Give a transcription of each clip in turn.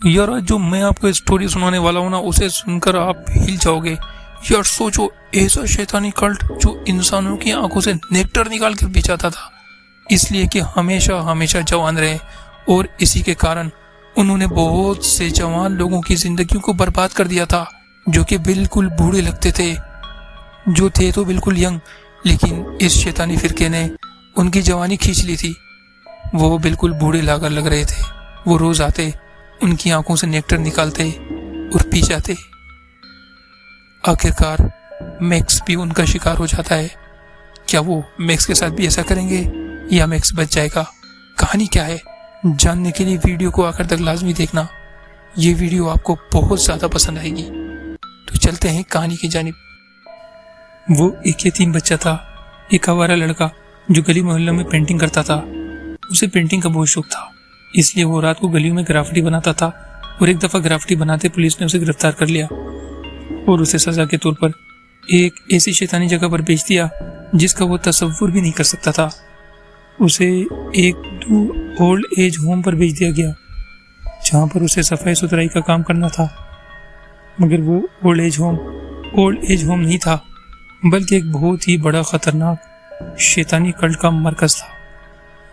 यार आज जो मैं आपको स्टोरी सुनाने वाला हूँ ना, उसे सुनकर आप हिल जाओगे। यार सोचो, ऐसा शैतानी कल्ट जो इंसानों की आंखों से नेक्टर निकाल कर बेचाता था, इसलिए कि हमेशा हमेशा जवान रहे। और इसी के कारण उन्होंने बहुत से जवान लोगों की जिंदगियों को बर्बाद कर दिया था, जो कि बिल्कुल बूढ़े लगते थे, जो थे तो बिल्कुल यंग, लेकिन इस शैतानी फिरके ने उनकी जवानी खींच ली थी। वो बिल्कुल बूढ़े लाकर लग रहे थे। वो रोज आते, उनकी आंखों से नेक्टर निकालते और पी जाते। आखिरकार मैक्स भी उनका शिकार हो जाता है। क्या वो मैक्स के साथ भी ऐसा करेंगे या मैक्स बच जाएगा? कहानी क्या है, जानने के लिए वीडियो को आखिर तक लाजमी देखना। ये वीडियो आपको बहुत ज्यादा पसंद आएगी। तो चलते हैं कहानी की जानिब। वो एक यतीम बच्चा था, एक आवारा लड़का जो गली मोहल्ला में पेंटिंग करता था। उसे पेंटिंग का बहुत शौक था, इसलिए वो रात को गलियों में ग्राफिटी बनाता था। और एक दफा ग्राफिटी बनाते पुलिस ने उसे गिरफ्तार कर लिया और उसे सजा के तौर पर एक ऐसी शैतानी जगह पर भेज दिया जिसका वो तसव्वुर भी नहीं कर सकता था। उसे एक ओल्ड एज होम पर भेज दिया गया, जहाँ पर उसे सफाई सुथराई का काम करना था। मगर वो ओल्ड एज होम नहीं था, बल्कि एक बहुत ही बड़ा खतरनाक शैतानी कल्ट का मरकज था।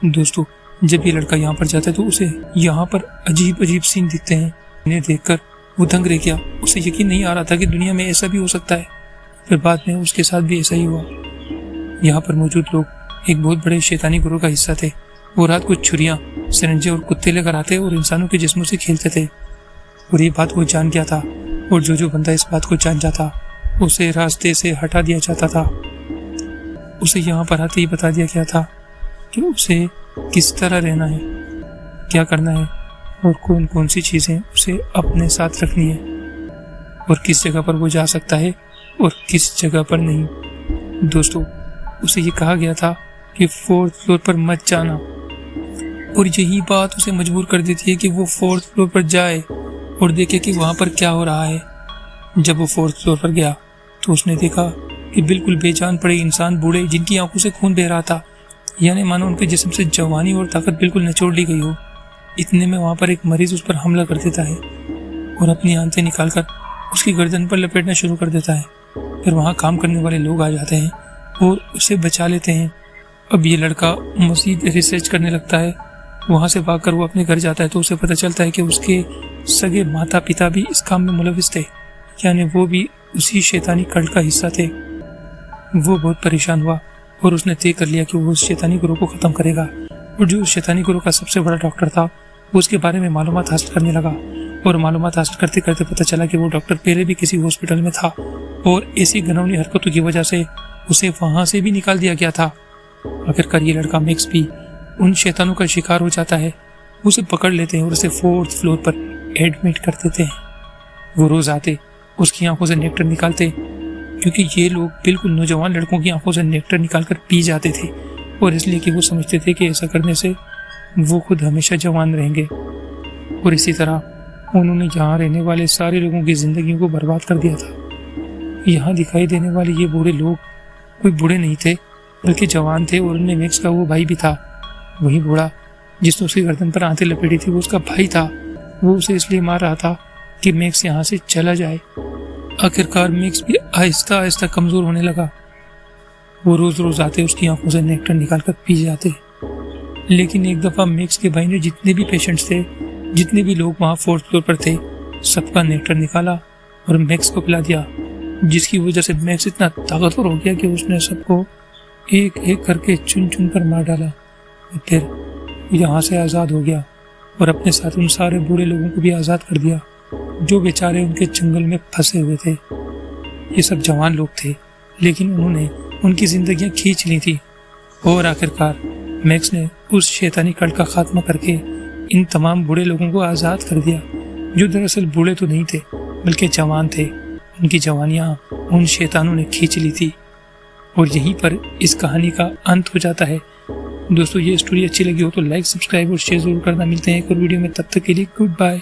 दोस्तों, जब ये लड़का यहाँ पर जाता है तो उसे यहाँ पर अजीब अजीब सीन दिखते हैं। इन्हें देखकर वो दंग रह गया। उसे यकीन नहीं आ रहा था कि दुनिया में ऐसा भी हो सकता है। फिर बाद में उसके साथ भी ऐसा ही हुआ। यहाँ पर मौजूद लोग एक बहुत बड़े शैतानी गुरु का हिस्सा थे। वो रात को छुरियां, सिरंजे और कुत्ते लेकर आते और इंसानों के जिस्मों से खेलते थे। और ये बात वो जान गया था, और जो बंदा इस बात को जान जाता उसे रास्ते से हटा दिया जाता था। उसे यहाँ पर आते ही बता दिया गया था कि उसे किस तरह रहना है, क्या करना है और कौन कौन सी चीजें उसे अपने साथ रखनी है, और किस जगह पर वो जा सकता है और किस जगह पर नहीं। दोस्तों, उसे ये कहा गया था कि 4th फ्लोर पर मत जाना, और यही बात उसे मजबूर कर देती है कि वो 4th फ्लोर पर जाए और देखे कि वहां पर क्या हो रहा है। जब वो 4th फ्लोर पर गया तो उसने देखा कि बिल्कुल बेजान पड़े इंसान बूढ़े, जिनकी आंखों से खून बह रहा था, यानी मानो उनके जिस्म से जवानी और ताकत बिल्कुल निचोड़ ली गई हो। इतने में वहां पर एक मरीज उस पर हमला कर देता है और अपनी आंतें निकालकर उसकी गर्दन पर लपेटना शुरू कर देता है। फिर वहां काम करने वाले लोग आ जाते हैं और उसे बचा लेते हैं। अब ये लड़का मजीद रिसर्च करने लगता है। वहां से भागकर वो अपने घर जाता है तो उसे पता चलता है कि उसके सगे माता पिता भी इस काम में मुलविस थे, यानी वो भी उसी शैतानी कल्ट का हिस्सा थे। वो बहुत परेशान हुआ और उसने तय कर लिया कि वो उस शैतानी गुरु को खत्म करेगा। और जो उस शैतानी गुरु का सबसे बड़ा डॉक्टर था, वो उसके बारे में मालूमात हासिल करने लगा। और मालूमात हासिल करते करते पता चला कि वो डॉक्टर पहले भी किसी हॉस्पिटल में था और ऐसी घिनौनी हरकतों की वजह से उसे वहां से भी निकाल दिया गया था। आखिरकार ये लड़का मैक्स भी उन शैतानों का शिकार हो जाता है। उसे पकड़ लेते हैं और उसे 4th फ्लोर पर एडमिट कर देते हैं। वो रोज आते, उसकी आंखों से नेक्टर निकालते, क्योंकि ये लोग बिल्कुल नौजवान लड़कों की आंखों से नेक्टर निकालकर पी जाते थे, और इसलिए कि वो समझते थे कि ऐसा करने से वो खुद हमेशा जवान रहेंगे। और इसी तरह उन्होंने यहाँ रहने वाले सारे लोगों की जिंदगी को बर्बाद कर दिया था। यहाँ दिखाई देने वाले ये बूढ़े लोग कोई बूढ़े नहीं थे, बल्कि जवान थे, और उनमें मैक्स का वो भाई भी था। वही बूढ़ा जिसने उसकी गर्दन पर आंतें लपेटी थी, वो उसका भाई था। वो उसे इसलिए मार रहा था कि मैक्स यहाँ से चला जाए। आखिरकार मैक्स भी आहिस्ता आहिस्ता कमजोर होने लगा। वो रोज रोज आते, उसकी आंखों से नेक्टर निकालकर पी जाते। लेकिन एक दफा मैक्स के भाई ने जितने भी पेशेंट्स थे, जितने भी लोग वहाँ 4th फ्लोर पर थे, सबका नेक्टर निकाला और मैक्स को पिला दिया, जिसकी वजह से मैक्स इतना ताकतवर हो गया कि उसने सबको एक एक करके चुन चुन कर मार डाला। और फिर यहाँ से आज़ाद हो गया और अपने साथ उन सारे बुरे लोगों को भी आज़ाद कर दिया जो बेचारे उनके जंगल में फंसे हुए थे। ये सब जवान लोग थे, लेकिन उन्होंने उनकी जिंदगियां खींच ली थी। और आखिरकार मैक्स ने उस शैतानी कल्ट का खात्मा करके इन तमाम बूढ़े लोगों को आज़ाद कर दिया, जो दरअसल बूढ़े तो नहीं थे बल्कि जवान थे। उनकी जवानियां उन शैतानों ने खींच ली थी। और यहीं पर इस कहानी का अंत हो जाता है। दोस्तों, ये स्टोरी अच्छी लगी हो तो लाइक, सब्सक्राइब और शेयर जरूर करना। मिलते हैं एक और वीडियो में, तब तक के लिए गुड बाय।